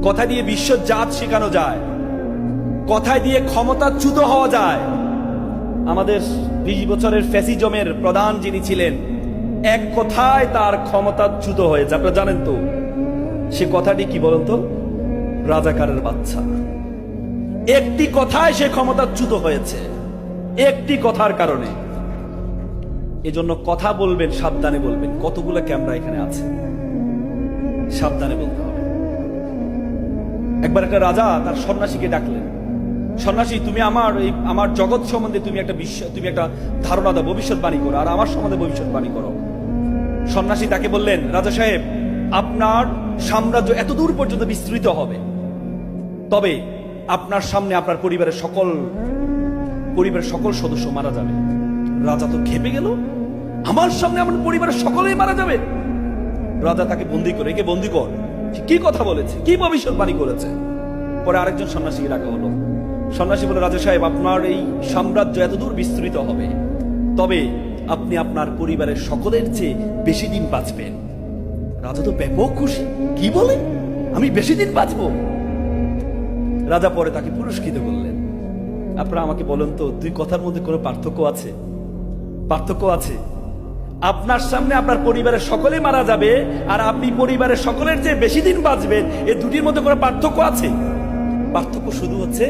কথা দিয়ে বিশ্বজাত শেখানো যায়, কথা দিয়ে ক্ষমতাচ্যুত হওয়া যায়। আমাদের 20 বছরের ফ্যাসিজমের প্রধান যিনি ছিলেন, এক কথায় তার ক্ষমতাচ্যুত হয়েছে। আপনারা জানেন তো সে কথাটি কি বলেন তো? রাজাকারের বাচ্চা। একটি কথায় সে ক্ষমতাচ্যুত হয়েছে, একটি কথার কারণে। এজন্য কথা বলবেন, সাবধানে বলবেন। কতগুলো ক্যামেরা এখানে আছে, সাবধানে বলতে হবে। একবার একটা রাজা তার সন্ন্যাসীকে ডাকলেন, সন্ন্যাসী তুমি আমার জগৎ সম্বন্ধে তুমি একটা ধারণা দাও, ভবিষ্যৎবাণী করো, আর আমার সম্বন্ধে ভবিষ্যৎবাণী করো। সন্ন্যাসী তাকে বললেন, রাজা সাহেব, আপনার সাম্রাজ্য এত দূর পর্যন্ত বিস্তৃত হবে, তবে আপনার সামনে আপনার পরিবারের সকল সদস্য মারা যাবে। রাজা তো খেপে গেল, আমার সামনে আমার পরিবারের সকলেই মারা যাবে। রাজা তাকে বন্দী করে, একে বন্দী কর, কি কথা বলেছে, কি ভবিষ্যৎবাণী করেছে। পরে আরেকজন সন্ন্যাসীকে ডাকা হলো। সন্ন্যাসী বলে, রাজা সাহেব, আপনার এই সাম্রাজ্য এতদূর বিস্তৃত হবে, তবে আপনি আপনার পরিবারের সকলের চেয়ে বেশি দিন বাঁচবেন। রাজা তো ব্যাপক খুশি, কি বলে, আমি বেশি দিন বাঁচবো? রাজা পরে তাকে পুরস্কৃত করলেন। আপনারা আমাকে বলেন তো, দুই কথার মধ্যে কোনো পার্থক্য আছে? পার্থক্য আছে। আপনার সামনে আপনার পরিবারের সকলে মারা যাবে, আর আপনি পরিবারের সকলের চেয়ে বেশি দিন বাঁচবেন, এই দুটির মধ্যে কোনো পার্থক্য আছে? পার্থক্য শুধু হচ্ছে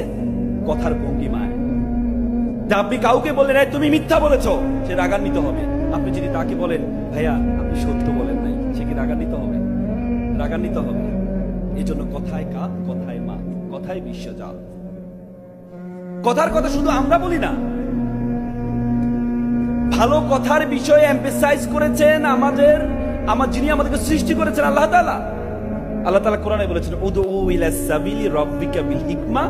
কথার ভঙ্গিমায়। যা আপনি কাউকে বললেন, তুমি মিথ্যা বলেছ, সে রাগান্বিত হবে। আপনি যদি তাকে বলেন, ভাইয়া আপনি সত্য বলেন নাই, সে কি রাগান্বিত হবে? রাগান্বিত হবে। এই জন্য কথায় কাত, কথায় মাত, কথায় বিশ্বজাত। কথার কথা শুধু আমরা বলি না, ভালো কথার বিষয়ে এমফাসাইজ করেছেন যিনি আমাদেরকে সৃষ্টি করেছেন আল্লাহ তাআলা। আল্লাহ তাআলা কোরআনে বলেছেন, উদউ ইলা সাবিলি রাব্বিকা বিল হিকমা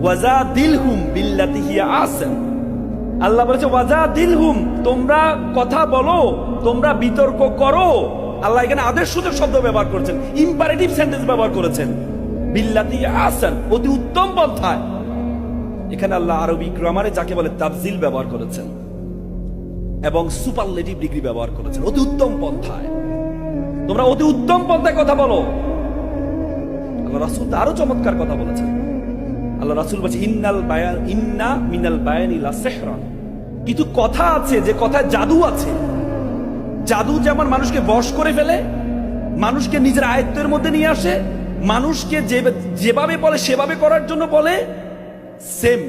ওয়াজাদিলহুম বিল্লাতি হিয়া আহসান। আল্লাহ বলেছে ওয়াজাদিলহুম, তোমরা কথা বলো, তোমরা বিতর্ক করো। আল্লাহ এখানে আদেশসূচক শব্দ ব্যবহার করেছেন, ইম্পারেটিভ সেন্টেন্স ব্যবহার করেছেন, বিল্লাতি হিয়া আহসান, অতি উত্তম পন্থায়। এখানে আল্লাহ আরবি গ্রামারে যাকে বলে তাফজিল ব্যবহার করেছেন, এবং সুপারলেটিভ ডিগ্রি ব্যবহার করেছেন, অতি উত্তম পন্থায়। তোমরা অতি উত্তম পন্থায় কথা বলো। আল্লাহ রাসূল আরো চমৎকার কথা বলেছেন। আল্লাহ রাসূল বলেছে, ইন্না মিনাল বায়ানি লাসিহরান। কিছু কথা আছে যে কথায় জাদু আছে। জাদু যেমন মানুষকে বশ করে ফেলে, মানুষকে নিজের আয়ত্তের মধ্যে নিয়ে আসে, মানুষকে যেভাবে বলে সেভাবে করার জন্য বলে, সেম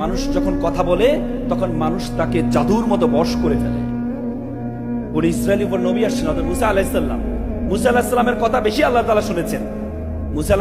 মানুষ যখন কথা বলে তখন মানুষ তাকে জাদুর মতো বশ করে ফেলে। বনি ইসরায়েলের উপর নবী আসছেন মুসা আলাইহিস সালাম। মুসা আলাইহিস সালামের কথা বেশি আল্লাহ তাআলা শুনেছেন। মুসা